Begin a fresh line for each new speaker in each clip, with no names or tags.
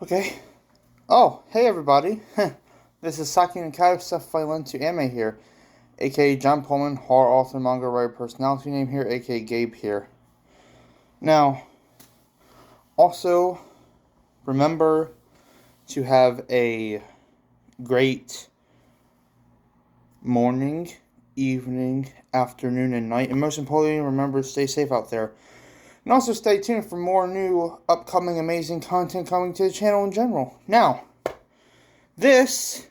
Okay. Oh, hey everybody. This is Saki and Kai of Stuff I Lent to Anime here, aka John Pullman, horror author, manga writer, personality name here, aka Gabe here. Now, also, remember to have a great morning, evening, afternoon, and night. And most importantly, remember to stay safe out there. And also stay tuned for more new, upcoming, amazing content coming to the channel in general. Now, this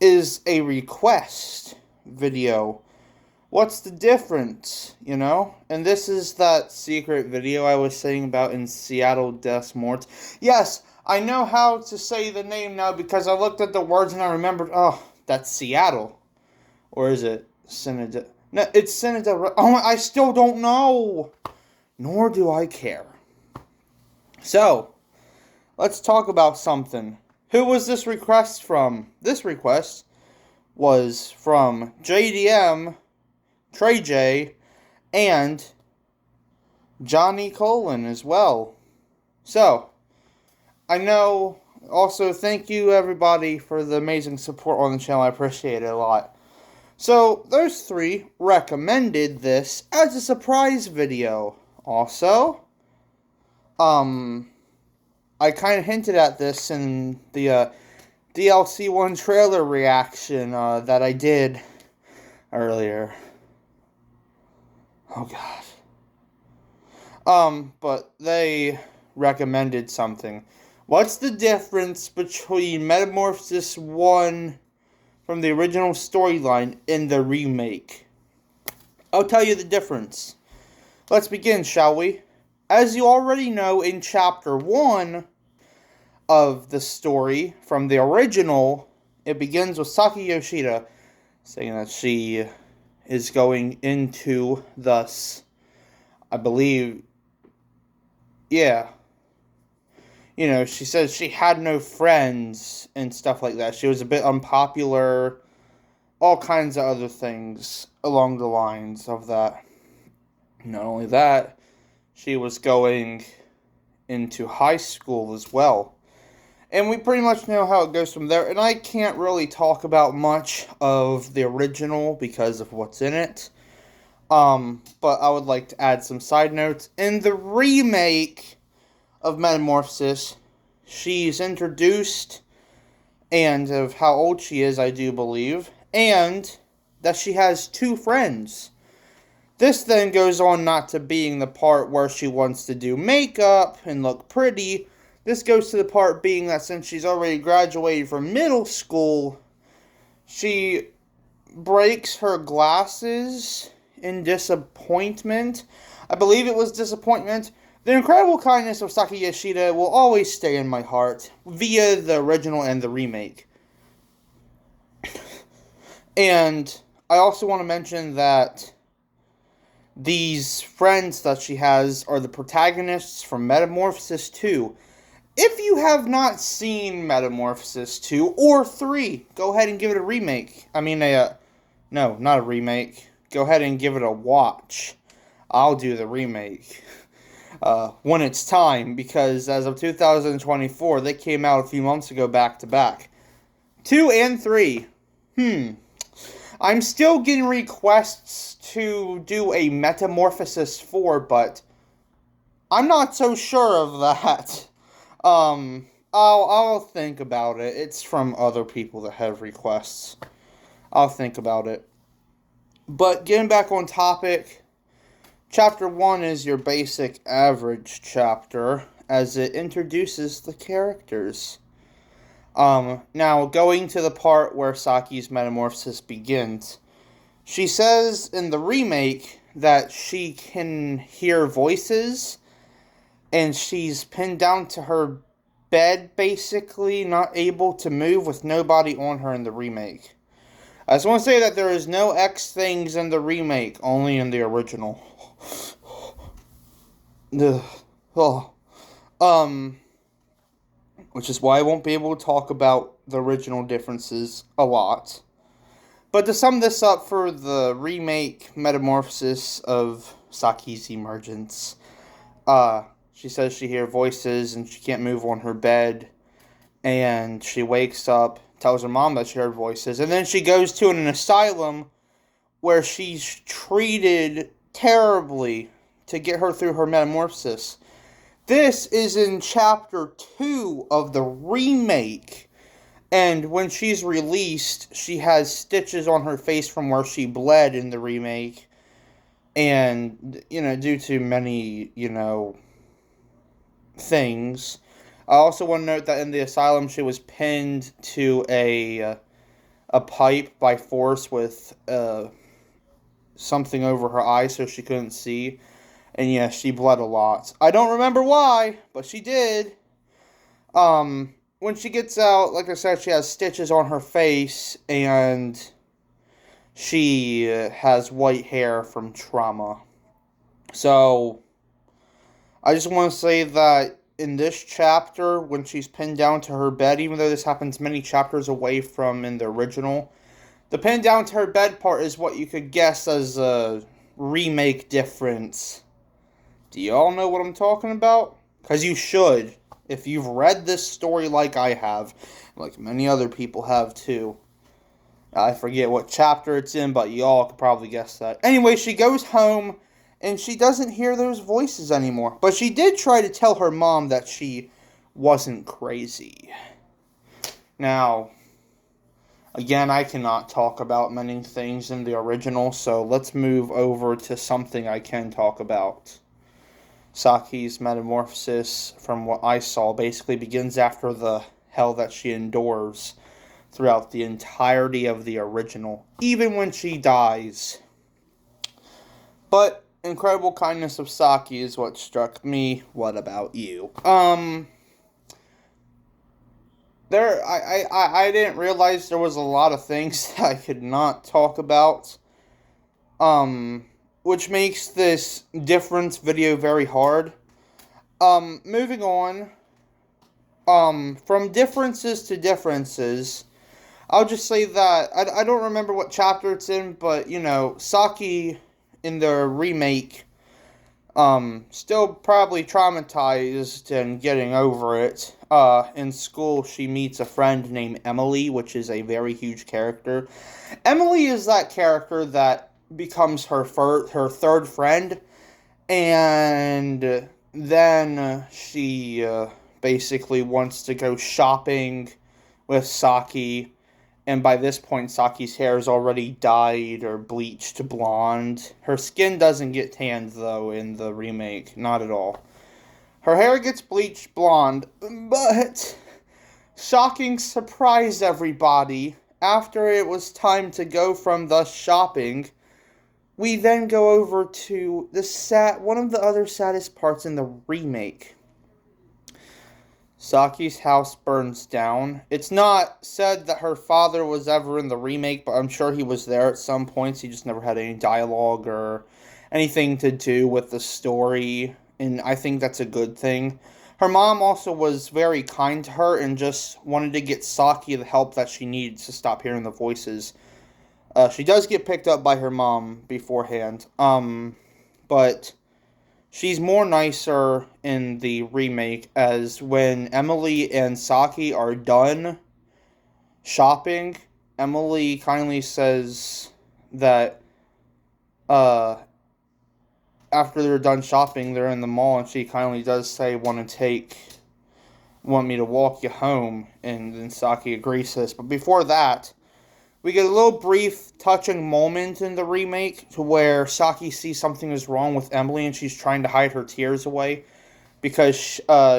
is a request video. What's the difference, you know? And this is that secret video I was saying about in Seattle Des Morts. Yes, I know how to say the name now because I looked at the words and I remembered, oh, that's Seattle. Or is it Synod? No, it's Synod. Oh, I still don't know. Nor do I care. So, let's talk about something. Who was this request from? This request was from JDM, Trey J, and JhonyColcin as well. So, I know, also thank you everybody for the amazing support on the channel. I appreciate it a lot. So, those three recommended this as a surprise video. Also, I kind of hinted at this in the DLC 1 trailer reaction that I did earlier. Oh god. But they recommended something. What's the difference between Metamorphosis 1 from the original storyline and the remake? I'll tell you the difference. Let's begin, shall we? As you already know, in Chapter 1 of the story from the original, it begins with Saki Yoshida saying that she is going into thus, I believe, yeah. You know, she says she had no friends and stuff like that. She was a bit unpopular, all kinds of other things along the lines of that. Not only that, she was going into high school as well. And we pretty much know how it goes from there. And I can't really talk about much of the original because of what's in it. But I would like to add some side notes. In the remake of Metamorphosis, she's introduced, and of how old she is, I do believe, and that she has two friends. This then goes on not to being the part where she wants to do makeup and look pretty. This goes to the part being that since she's already graduated from middle school, she breaks her glasses in disappointment. I believe it was disappointment. The incredible kindness of Saki Yoshida will always stay in my heart via the original and the remake. And I also want to mention that these friends that she has are the protagonists from Metamorphosis 2. If you have not seen Metamorphosis 2 or 3, go ahead and give it a remake. No, not a remake. Go ahead and give it a watch. I'll do the remake when it's time, because as of 2024, they came out a few months ago back to back. 2 and 3. I'm still getting requests to do a Metamorphosis 4, but I'm not so sure of that. I'll think about it. It's from other people that have requests. I'll think about it. But getting back on topic, Chapter 1 is your basic average chapter, as it introduces the characters. Now, going to the part where Saki's metamorphosis begins, she says in the remake that she can hear voices, and she's pinned down to her bed, basically, not able to move with nobody on her in the remake. I just want to say that there is no X things in the remake, only in the original. Which is why I won't be able to talk about the original differences a lot. But to sum this up for the remake Metamorphosis of Saki's emergence, She says she hears voices and she can't move on her bed. And she wakes up, tells her mom that she heard voices. And then she goes to an asylum where she's treated terribly to get her through her metamorphosis. This is in chapter 2 of the remake. And when she's released, she has stitches on her face from where she bled in the remake. And, due to many, things. I also want to note that in the asylum, she was pinned to a pipe by force with something over her eye so she couldn't see. And yeah, she bled a lot. I don't remember why, but she did. When she gets out, like I said, she has stitches on her face, and she has white hair from trauma. So, I just want to say that in this chapter, when she's pinned down to her bed, even though this happens many chapters away from in the original, the pinned down to her bed part is what you could guess as a remake difference. Do y'all know what I'm talking about? Because you should. If you've read this story like I have, like many other people have too. I forget what chapter it's in, but y'all could probably guess that. Anyway, she goes home, and she doesn't hear those voices anymore. But she did try to tell her mom that she wasn't crazy. Now, again, I cannot talk about many things in the original, so let's move over to something I can talk about. Saki's metamorphosis, from what I saw, basically begins after the hell that she endures throughout the entirety of the original, even when she dies. But incredible kindness of Saki is what struck me. What about you? I didn't realize there was a lot of things that I could not talk about. Which makes this difference video very hard. Moving on. From differences to differences, I'll just say that I don't remember what chapter it's in, but, Saki in the remake, still probably traumatized and getting over it. In school, she meets a friend named Emily, which is a very huge character. Emily is that character that becomes her third friend, and then she basically wants to go shopping with Saki, and by this point Saki's hair is already dyed or bleached blonde. Her skin doesn't get tanned though in the remake, not at all. Her hair gets bleached blonde, but shocking surprise everybody, after it was time to go from the shopping, we then go over to one of the other saddest parts in the remake. Saki's house burns down. It's not said that her father was ever in the remake, but I'm sure he was there at some points. He just never had any dialogue or anything to do with the story, and I think that's a good thing. Her mom also was very kind to her and just wanted to get Saki the help that she needed to stop hearing the voices. She does get picked up by her mom beforehand, but she's more nicer in the remake, as when Emily and Saki are done shopping, Emily kindly says that after they're done shopping, they're in the mall, and she kindly does say, want me to walk you home, and then Saki agrees to this. But before that, we get a little brief, touching moment in the remake to where Saki sees something is wrong with Emily and she's trying to hide her tears away because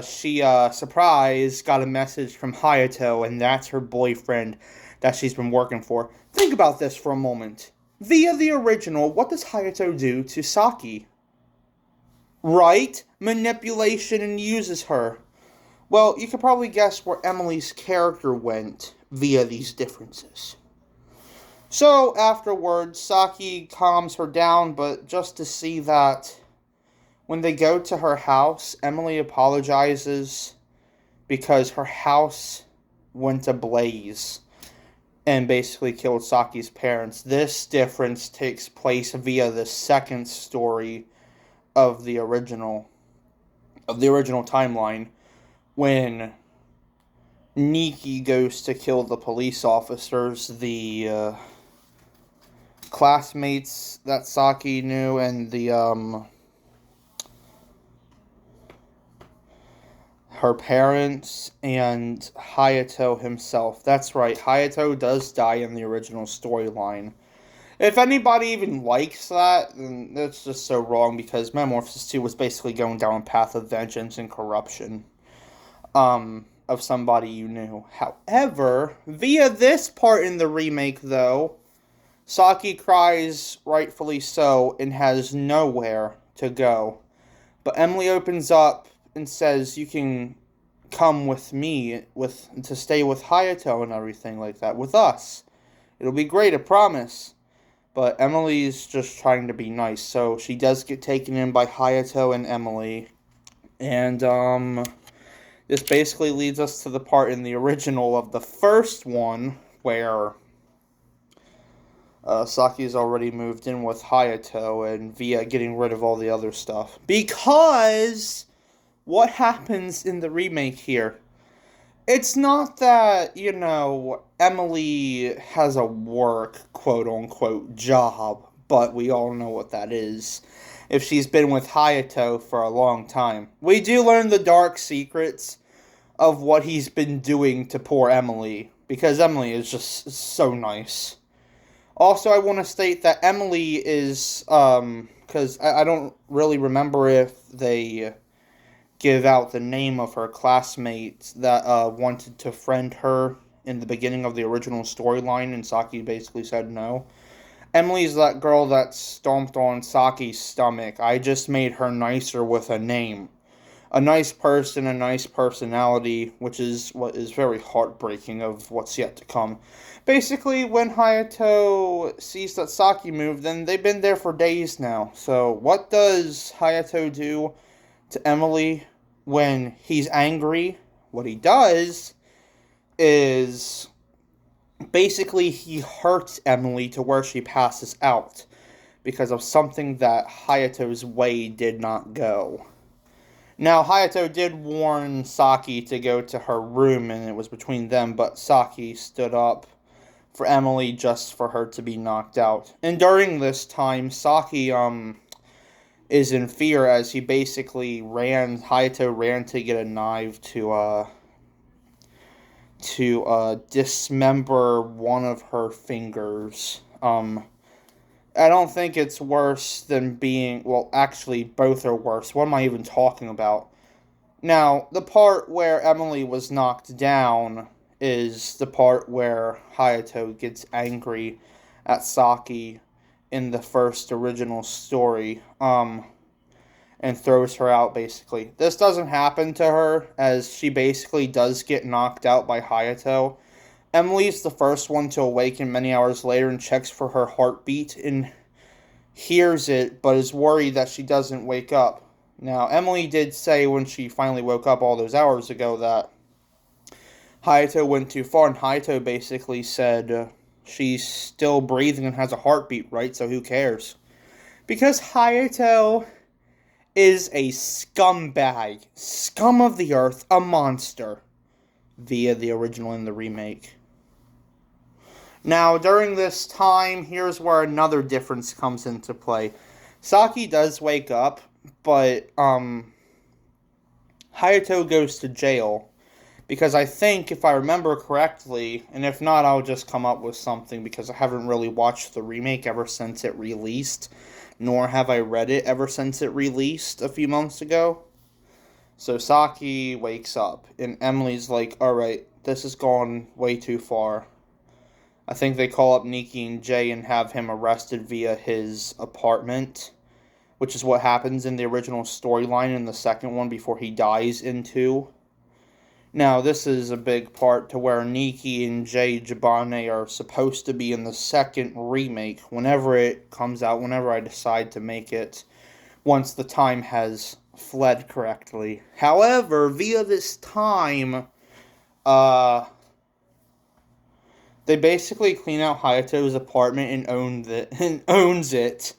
she surprise, got a message from Hayato, and that's her boyfriend that she's been working for. Think about this for a moment. Via the original, what does Hayato do to Saki? Right? Manipulation, and uses her. Well, you could probably guess where Emily's character went via these differences. So, afterwards, Saki calms her down, but just to see that when they go to her house, Emily apologizes because her house went ablaze and basically killed Saki's parents. This difference takes place via the second story of the original. of the original timeline, when Nikki goes to kill the police officers, the classmates that Saki knew, and the her parents, and Hayato himself. That's right, Hayato does die in the original storyline. If anybody even likes that, then that's just so wrong, because Metamorphosis 2 was basically going down a path of vengeance and corruption of somebody you knew. However, via this part in the remake, though, Saki cries, rightfully so, and has nowhere to go. But Emily opens up and says, you can come with me to stay with Hayato and everything like that, with us. It'll be great, I promise. But Emily's just trying to be nice, so she does get taken in by Hayato and Emily. And, this basically leads us to the part in the original of the first one, where Saki's already moved in with Hayato, and via getting rid of all the other stuff. Because what happens in the remake here? It's not that, Emily has a work, quote-unquote, job, but we all know what that is if she's been with Hayato for a long time. We do learn the dark secrets of what he's been doing to poor Emily, because Emily is just so nice. Also, I want to state that Emily is, because I don't really remember if they give out the name of her classmates that wanted to friend her in the beginning of the original storyline, and Saki basically said no. Emily's that girl that stomped on Saki's stomach. I just made her nicer with a name. A nice person, a nice personality, which is what is very heartbreaking of what's yet to come. Basically, when Hayato sees that Saki moved, then they've been there for days now. So what does Hayato do to Emily when he's angry? What he does is basically he hurts Emily to where she passes out because of something that Hayato's way did not go. Now, Hayato did warn Saki to go to her room, and it was between them, but Saki stood up for Emily just for her to be knocked out. And during this time, Saki is in fear, as he basically Hayato ran to get a knife to dismember one of her fingers. I don't think it's worse than being... Well, actually, both are worse. What am I even talking about? Now, the part where Emily was knocked down is the part where Hayato gets angry at Saki in the first original story, and throws her out, basically. This doesn't happen to her, as she basically does get knocked out by Hayato. Emily's the first one to awaken many hours later and checks for her heartbeat and hears it, but is worried that she doesn't wake up. Now, Emily did say when she finally woke up all those hours ago that Hayato went too far, and Hayato basically said she's still breathing and has a heartbeat, right? So who cares? Because Hayato is a scumbag, scum of the earth, a monster, via the original and the remake. Now, during this time, here's where another difference comes into play. Saki does wake up, but Hayato goes to jail. Because I think, if I remember correctly, and if not, I'll just come up with something, because I haven't really watched the remake ever since it released, nor have I read it ever since it released a few months ago. So Saki wakes up, and Emily's like, alright, this has gone way too far. I think they call up Nikki and Jay and have him arrested via his apartment, which is what happens in the original storyline in the second one before he dies in 2. Now, this is a big part to where Nikki and Jay Jabane are supposed to be in the second remake whenever it comes out, whenever I decide to make it, once the time has fled correctly. However, via this time, they basically clean out Hayato's apartment and owns it.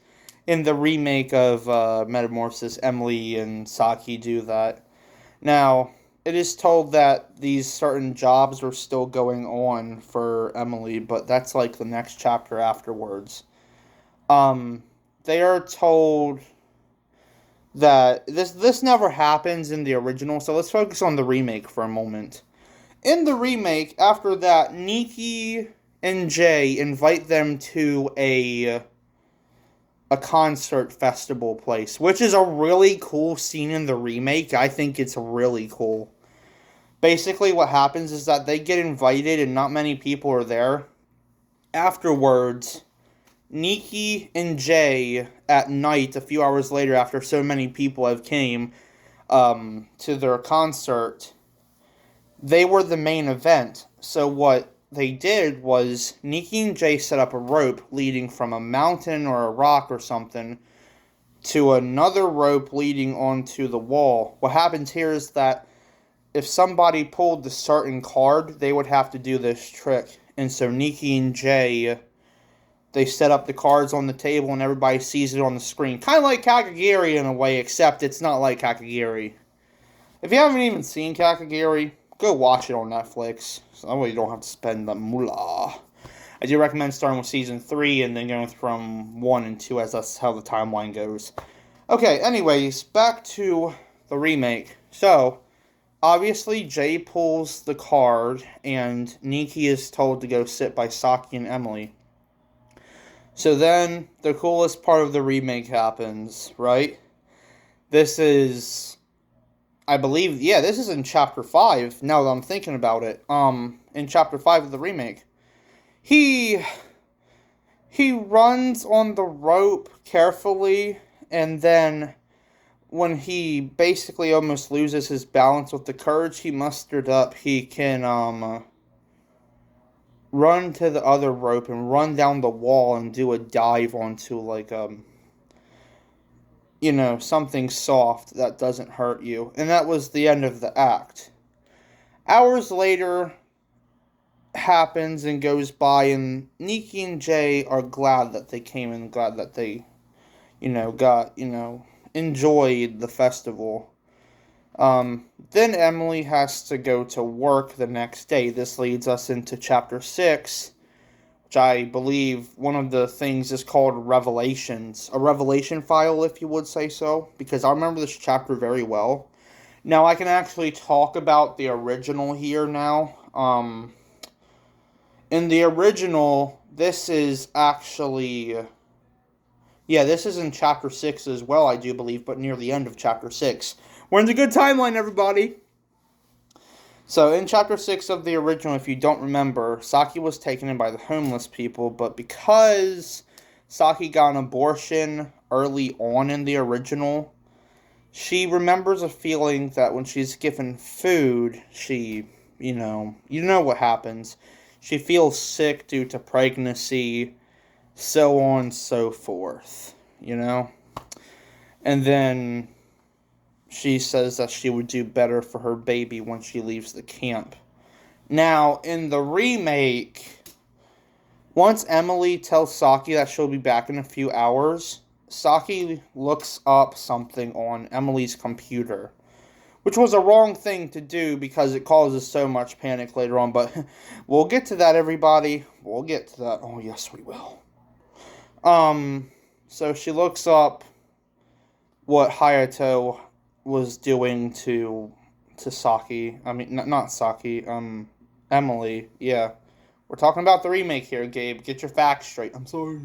In the remake of Metamorphosis, Emily and Saki do that. Now, it is told that these certain jobs are still going on for Emily, but that's like the next chapter afterwards. Um, they are told that this never happens in the original, so let's focus on the remake for a moment. In the remake, after that, Nikki and Jay invite them to a concert festival place, which is a really cool scene in the remake. I think it's really cool. Basically, what happens is that they get invited and not many people are there. Afterwards, Nikki and Jay, at night, a few hours later, after so many people have came to their concert, they were the main event. So what they did was Nikki and Jay set up a rope leading from a mountain or a rock or something to another rope leading onto the wall. What happens here is that if somebody pulled the certain card, they would have to do this trick. And so Nikki and Jay, they set up the cards on the table and everybody sees it on the screen. Kind of like Kakagiri in a way, except it's not like Kakagiri. If you haven't even seen Kakagiri, go watch it on Netflix. So that way you don't have to spend the moolah. I do recommend starting with Season 3 and then going from 1 and 2 as that's how the timeline goes. Okay, anyways, back to the remake. So, obviously, Jay pulls the card, and Nikki is told to go sit by Saki and Emily. So then, the coolest part of the remake happens, right? This is, I believe, yeah, this is in Chapter 5, now that I'm thinking about it. In Chapter 5 of the remake. He runs on the rope carefully, and then when he basically almost loses his balance with the courage he mustered up, he can run to the other rope and run down the wall and do a dive onto like something soft that doesn't hurt you. And that was the end of the act. Hours later happens and goes by, and Nikki and Jay are glad that they came and glad that they enjoyed the festival. Then Emily has to go to work the next day. This leads us into Chapter 6, which I believe one of the things is called Revelations. A revelation file, if you would say so, because I remember this chapter very well. Now, I can actually talk about the original here now. In the original, this is actually... yeah, this is in Chapter 6 as well, I do believe, but near the end of Chapter 6. We're in the good timeline, everybody! So, in Chapter 6 of the original, if you don't remember, Saki was taken in by the homeless people, but because Saki got an abortion early on in the original, she remembers a feeling that when she's given food, she, you know what happens. She feels sick due to pregnancy, so on and so forth, And then she says that she would do better for her baby when she leaves the camp. Now, in the remake, once Emily tells Saki that she'll be back in a few hours, Saki looks up something on Emily's computer, which was a wrong thing to do because it causes so much panic later on, but we'll get to that, everybody. We'll get to that. Oh, yes, we will. So she looks up what Hayato was doing to Saki. I mean, not Saki, Emily. Yeah. We're talking about the remake here, Gabe. Get your facts straight. I'm sorry.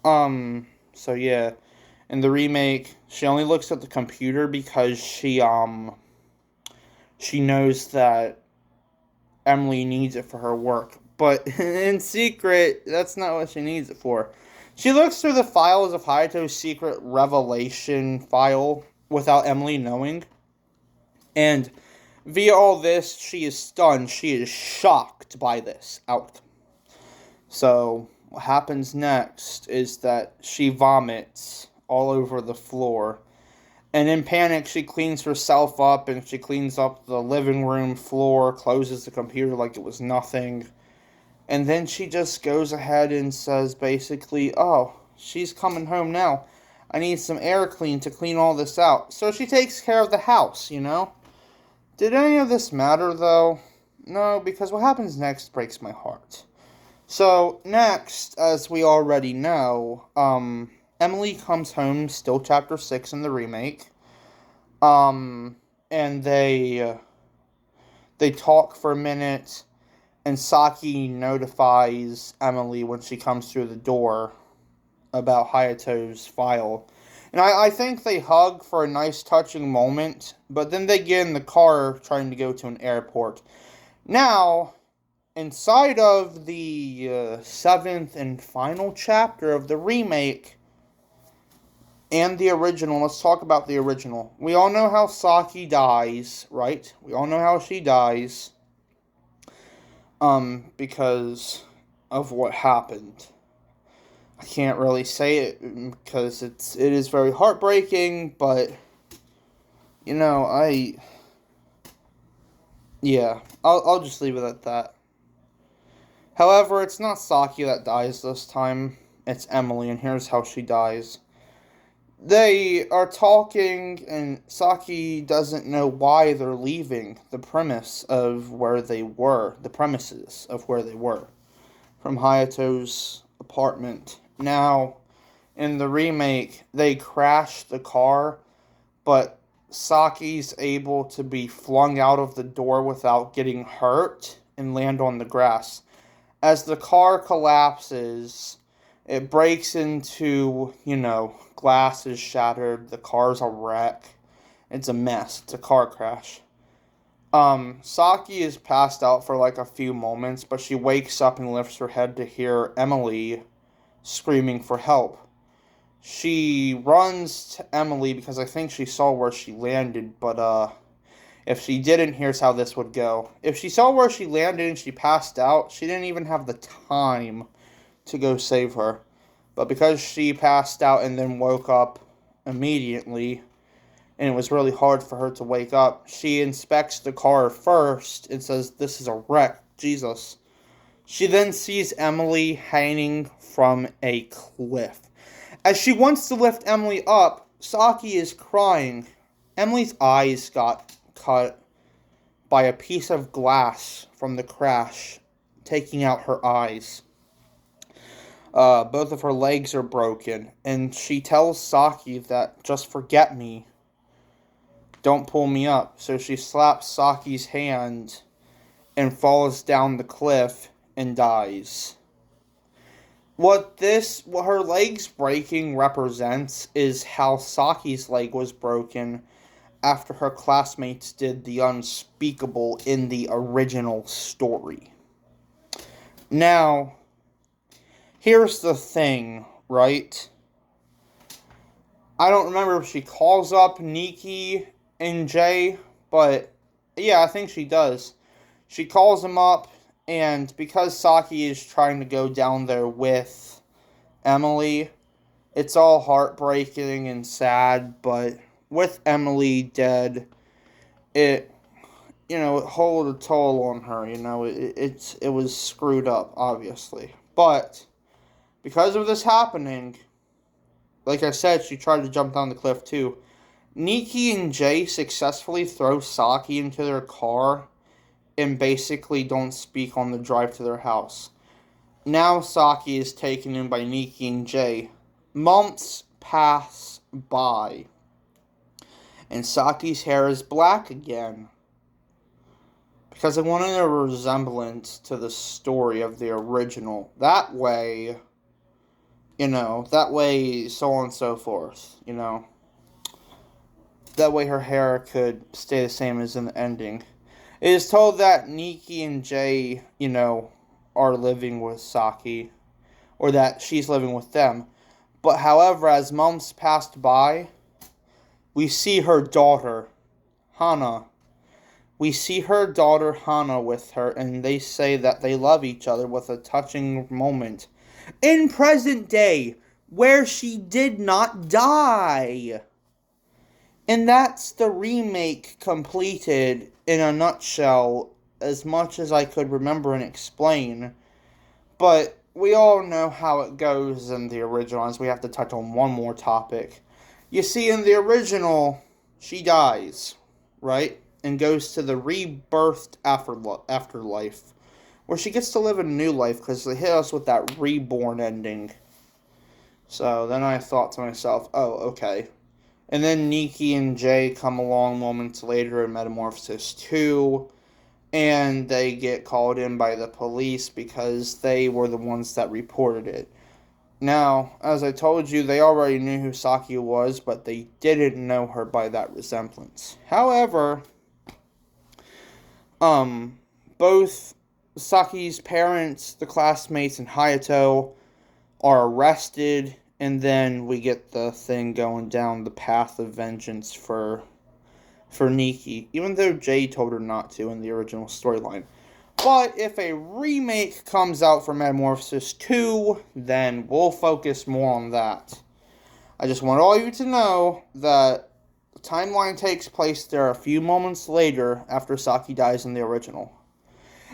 So yeah. In the remake, she only looks at the computer because she knows that Emily needs it for her work. But in secret, that's not what she needs it for. She looks through the files of Hayato's secret revelation file without Emily knowing. And via all this, she is stunned. She is shocked by this outcome. So, what happens next is that she vomits all over the floor. And in panic, she cleans herself up, and she cleans up the living room floor, closes the computer like it was nothing. And then she just goes ahead and says basically, oh, she's coming home now. I need some air clean to clean all this out. So she takes care of the house, you know? Did any of this matter, though? No, because what happens next breaks my heart. So, next, as we already know, Emily comes home, still chapter 6 in the remake. And they talk for a minute, and Saki notifies Emily when she comes through the door about Hayato's file. And I think they hug for a nice touching moment, but then they get in the car trying to go to an airport. Now, inside of the 7th and final chapter of the remake and the original, let's talk about the original. We all know how Saki dies, right? We all know how she dies. Because of what happened. I can't really say it because it is very heartbreaking, but you know, I'll just leave it at that. However, it's not Saki that dies this time, it's Emily, and here's how she dies. They are talking, and Saki doesn't know why they're leaving the premises of where they were from Hayato's apartment. Now, in the remake, they crash the car, but Saki's able to be flung out of the door without getting hurt and land on the grass. As the car collapses, it breaks into, glass is shattered, the car's a wreck. It's a mess. It's a car crash. Saki is passed out for like a few moments, but she wakes up and lifts her head to hear Emily screaming for help. She runs to Emily because I think she saw where she landed, but if she didn't, here's how this would go. If she saw where she landed and she passed out, she didn't even have the time to go save her. But because she passed out and then woke up immediately, and it was really hard for her to wake up, she inspects the car first and says, "This is a wreck, Jesus." She then sees Emily hanging from a cliff. As she wants to lift Emily up, Saki is crying. Emily's eyes got cut by a piece of glass from the crash, taking out her eyes. Both of her legs are broken, and she tells Saki that, "Just forget me. Don't pull me up." So she slaps Saki's hand and falls down the cliff and dies. What her legs breaking represents is how Saki's leg was broken after her classmates did the unspeakable in the original story. Now, here's the thing, right? I don't remember if she calls up Nikki and Jay, but yeah, I think she does. She calls him up, and because Saki is trying to go down there with Emily, it's all heartbreaking and sad, but with Emily dead, it hold a toll on her, it was screwed up, obviously. But because of this happening, like I said, she tried to jump down the cliff too. Nikki and Jay successfully throw Saki into their car and basically don't speak on the drive to their house. Now Saki is taken in by Nikki and Jay. Months pass by, and Saki's hair is black again, because I wanted a resemblance to the story of the original. That way, so on and so forth, That way her hair could stay the same as in the ending. It is told that Nikki and Jay, are living with Saki, or that she's living with them. But however, as months passed by, we see her daughter, Hana. We see her daughter Hana with her, and they say that they love each other with a touching moment in present day, where she did not die. And that's the remake completed in a nutshell, as much as I could remember and explain. But we all know how it goes in the original, as we have to touch on one more topic. You see, in the original, she dies, right? And goes to the rebirthed afterlife, where she gets to live a new life, because they hit us with that reborn ending. So then I thought to myself, oh, okay. And then Nikki and Jay come along moments later in Metamorphosis 2, and they get called in by the police because they were the ones that reported it. Now, as I told you, they already knew who Saki was, but they didn't know her by that resemblance. However, both Saki's parents, the classmates, and Hayato are arrested, and then we get the thing going down the path of vengeance for Nikki, even though Jay told her not to in the original storyline. But if a remake comes out for Metamorphosis 2, then we'll focus more on that. I just want all of you to know that the timeline takes place there a few moments later after Saki dies in the original.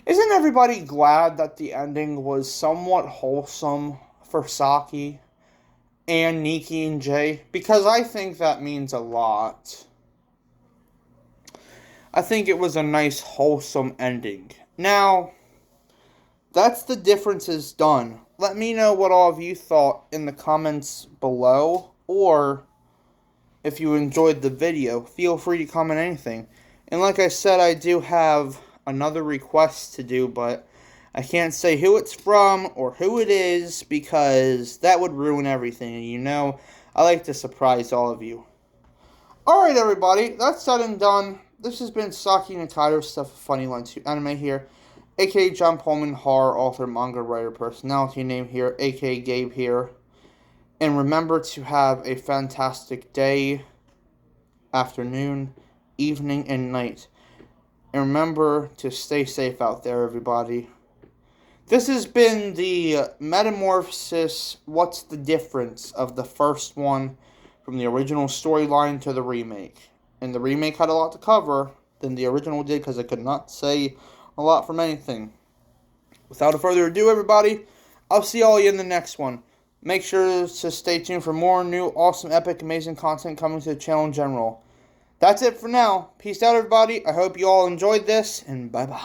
Isn't everybody glad that the ending was somewhat wholesome for Saki and Nikki and Jay? Because I think that means a lot. I think it was a nice, wholesome ending. Now, that's the differences done. Let me know what all of you thought in the comments below, or if you enjoyed the video, feel free to comment anything. And like I said, I do have another request to do, but I can't say who it's from or who it is, because that would ruin everything. And you know, I like to surprise all of you. Alright everybody, that's said and done. This has been Saki Nakato's Stuff of Funny Lens to Anime here, aka John Pullman, horror author, manga writer, personality name here, aka Gabe here. And remember to have a fantastic day, afternoon, evening, and night. And remember to stay safe out there, everybody. This has been the Metamorphosis, What's the Difference of the first one, from the original storyline to the remake. And the remake had a lot to cover than the original did, because I could not say a lot from anything. Without further ado, everybody, I'll see all of you in the next one. Make sure to stay tuned for more new, awesome, epic, amazing content coming to the channel in general. That's it for now. Peace out, everybody. I hope you all enjoyed this, and bye-bye.